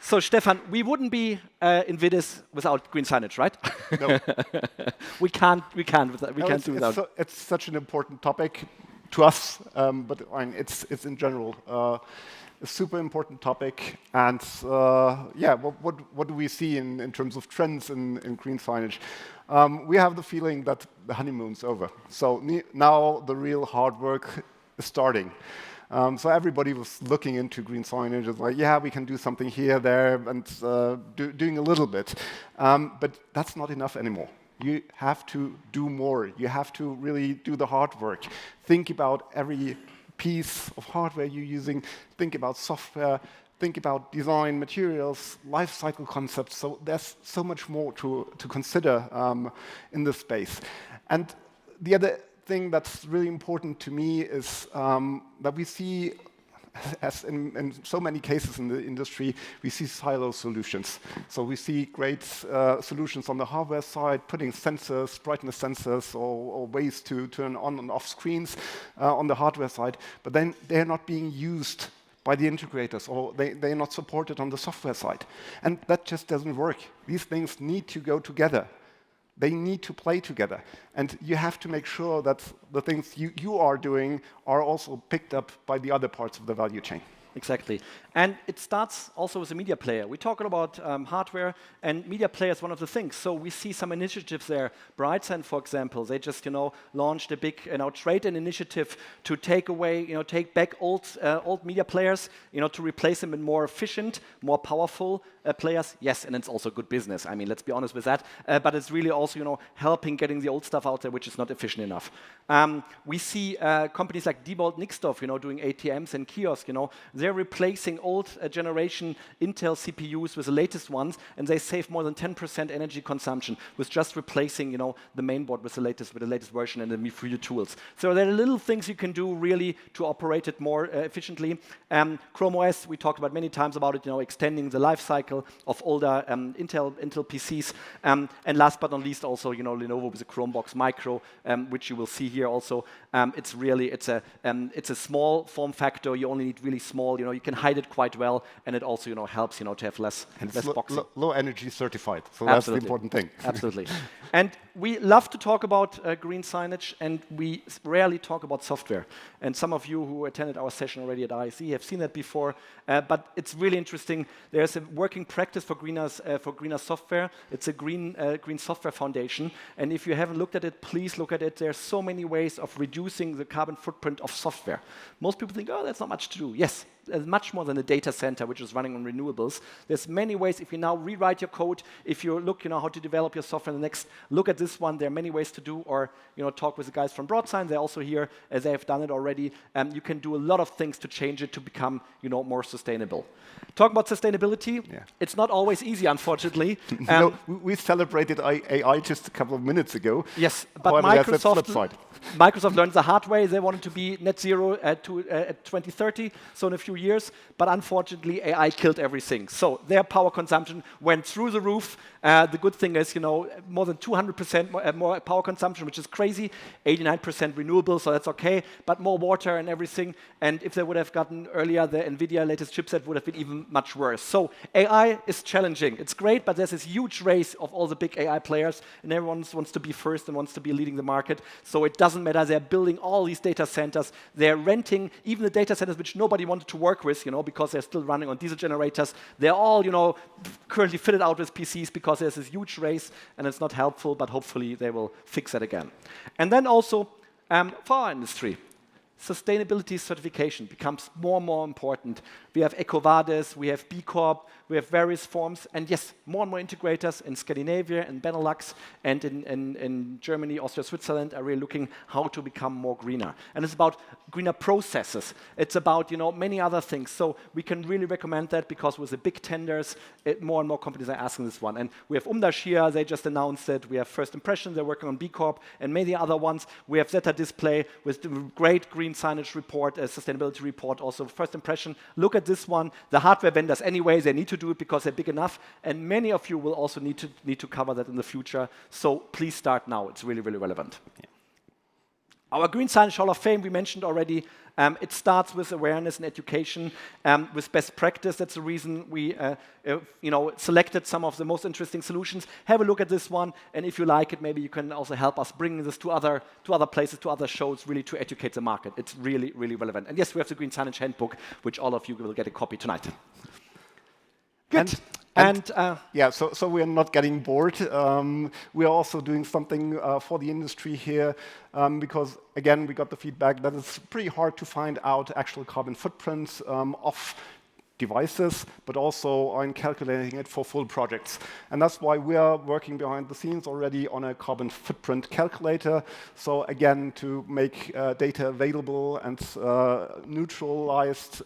So, Stefan, we wouldn't be in Vidis without green signage, right? No. we can't do without. It's such an important topic to us, but I mean, it's in general a super important topic. And yeah, what do we see in terms of trends in green signage? We have the feeling that the honeymoon's over. So now the real hard work is starting. So everybody was looking into green signage. It's like, yeah, we can do something here, there, and doing a little bit. But that's not enough anymore. You have to do more. You have to really do the hard work. Think about every piece of hardware you're using. Think about software. Think about design, materials, life cycle concepts. So there's so much more to consider in this space. And the other thing that's really important to me is that we see, as in so many cases in the industry, we see silo solutions. So we see great solutions on the hardware side, putting sensors, brightness sensors, or ways to turn on and off screens on the hardware side, but then they're not being used by the integrators, or they're not supported on the software side. And that just doesn't work. These things need to go together. They need to play together. And you have to make sure that the things you are doing are also picked up by the other parts of the value chain. Exactly. And it starts also with a media player. We're talking about hardware, and media player is one of the things. So we see some initiatives there. Brightsign, for example, they just launched a big trade-in initiative to take away, take back old media players, to replace them with more efficient, more powerful players. Yes, and it's also good business. I mean, let's be honest with that. But it's really also helping getting the old stuff out there, which is not efficient enough. We see companies like Diebold Nixdorf, doing ATMs and kiosks. They're replacing old generation Intel CPUs with the latest ones, and they save more than 10% energy consumption with just replacing, the main board with the latest version and the MiFusion tools. So there are little things you can do really to operate it more efficiently. Chrome OS, we talked about many times about it, extending the life cycle of older Intel PCs. And last but not least, also, Lenovo with the Chromebox Micro, which you will see here also. It's a small form factor. You only need really small. You can hide it quite well, and it also helps to have less boxing. Low energy certified. So Absolutely. That's the important thing. Absolutely. And we love to talk about green signage, and we rarely talk about software. And some of you who attended our session already at ISE have seen that before. But it's really interesting. There's a working practice for greener software. It's a green software foundation. And if you haven't looked at it, please look at it. There's so many ways of reducing the carbon footprint of software. Most people think, oh, that's not much to do. Yes, there's much more than a data center which is running on renewables. There's many ways. If you now rewrite your code, if you look, how to develop your software in the next, look at this one. There are many ways to do, or talk with the guys from Broadsign. They're also here, as they have done it already. You can do a lot of things to change it to become, more sustainable. Talk about sustainability. Yeah. It's not always easy, unfortunately. We celebrated AI just a couple of minutes ago. Yes, but However, Microsoft learned the hard way. They wanted to be net zero at 2030, so in a few years. But unfortunately, AI killed everything. So their power consumption went through the roof. The good thing is, more than 200% more power consumption, which is crazy. 89% renewable, so that's okay. But more water and everything. And if they would have gotten earlier, the NVIDIA latest chipset would have been even much worse. So AI is challenging. It's great, but there's this huge race of all the big AI players, and everyone wants to be first and wants to be leading the market. So it doesn't matter. They're building all these data centers. They're renting even the data centers which nobody wanted to work with, because they're still running on diesel generators. They're all, currently fitted out with PCs because there's this huge race, and it's not helpful, but hopefully they will fix that again. And then also, for our industry, sustainability certification becomes more and more important. We have EcoVadis, we have B Corp, we have various forms, and yes, more and more integrators in Scandinavia, in Benelux, and in Germany, Austria, Switzerland are really looking how to become more greener. And it's about greener processes. It's about many other things. So we can really recommend that because with the big tenders, more and more companies are asking this one. And we have Umdash here, they just announced it. We have First Impression, they're working on B Corp, and many other ones. We have Zeta Display with the great green signage report, a sustainability report also. First Impression, look at this one. The hardware vendors anyway, they need to do it because they're big enough, and many of you will also need to cover that in the future. So please start now. It's really, really relevant. Yeah. Our Green Signage Hall of Fame, we mentioned already, it starts with awareness and education, with best practice. That's the reason we selected some of the most interesting solutions. Have a look at this one, and if you like it, maybe you can also help us bring this to other places, to other shows, really to educate the market. It's really, really relevant. And yes, we have the Green Signage Handbook, which all of you will get a copy tonight. Good. So we are not getting bored. We are also doing something for the industry here because, again, we got the feedback that it's pretty hard to find out actual carbon footprints of devices, but also on calculating it for full projects. And that's why we are working behind the scenes already on a carbon footprint calculator. So again, to make data available and neutralized,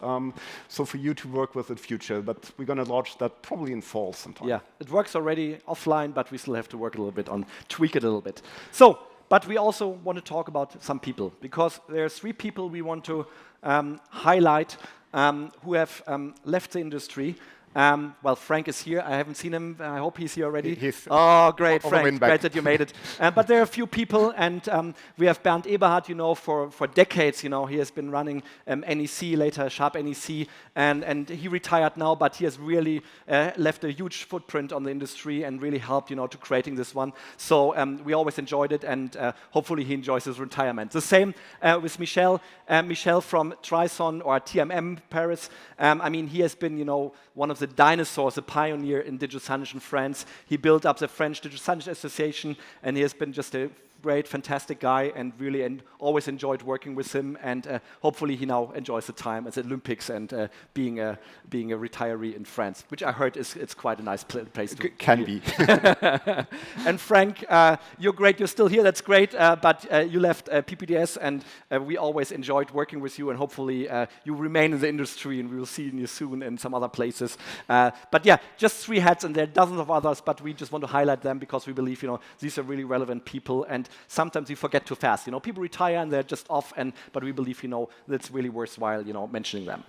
so for you to work with in future. But we're going to launch that probably in fall sometime. Yeah, it works already offline, but we still have to work a little bit on, tweak it a little bit. So, but we also want to talk about some people, because there are 3 people we want to highlight who have left the industry. Well, Frank is here. I haven't seen him. I hope he's here already. Oh, great, Frank. Great that you made it. But there are a few people, and we have Bernd Eberhard, for decades. He has been running NEC, later Sharp NEC, and he retired now, but he has really left a huge footprint on the industry and really helped, to creating this one. So we always enjoyed it, and hopefully he enjoys his retirement. The same with Michel. Michel from Trison or TMM Paris. He has been, one of the dinosaurs, a pioneer in digital signage in France. He built up the French Digital Signage Association, and he has been just a great, fantastic guy, and really always enjoyed working with him. And hopefully he now enjoys the time at the Olympics and being a retiree in France, which I heard it's quite a nice place to can be. And Frank, you're great. You're still here. That's great. But you left PPDS, and we always enjoyed working with you. And hopefully you remain in the industry, and we will see you soon in some other places. But yeah, just 3 hats, and there are dozens of others. But we just want to highlight them because we believe these are really relevant people. And sometimes we forget too fast. People retire and they're just off, but we believe, that's really worthwhile, mentioning them.